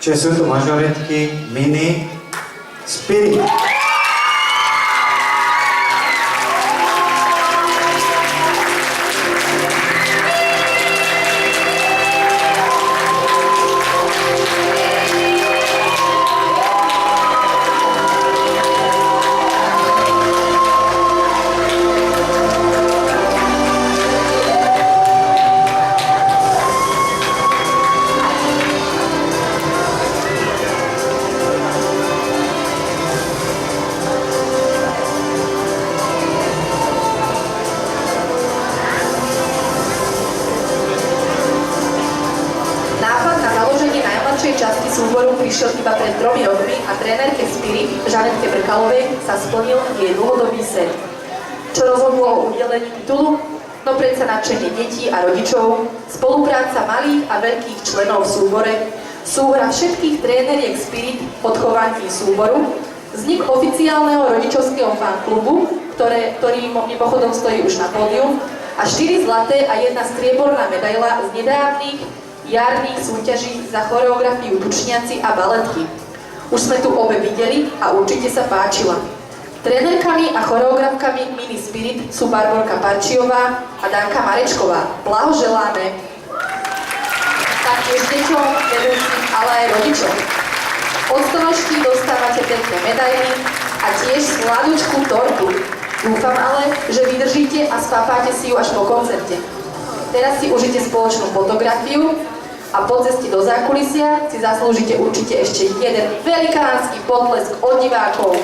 Čiže sú tu mažoritky Mini Spirit. Časti súboru prišiel iba pred 3 rokmi a trénerke Spirit, Žanetke Brkalovej, sa splnil jej dlhodobý sen. Čo rozhodlo o udelení titulu? No predsa nadšenie detí a rodičov, spolupráca malých a veľkých členov v súbore, súhra všetkých tréneriek Spirit pod chovaním súboru, vznik oficiálneho rodičovského fanklubu, ktorý mimochodom stojí už na pódiu, a 4 zlaté a 1 strieborná medaila z nedávnych jarných súťaží za choreografiu Tučniaci a baletky. Už sme tu obe videli a určite sa páčila. Trénerkami a choreografkami Mini Spirit sú Barborka Parčiová a Danka Marečková. Blahoželáme taktiež deťom, vedúcim, ale aj rodičom. Od stoložky dostávate pekné medaily a tiež sladučkú tortu. Dúfam ale, že vydržíte a spápáte si ju až po koncerte. Teraz si užite spoločnú fotografiu a po ceste do zákulisia si zaslúžite určite ešte jeden velikánsky potlesk od divákov.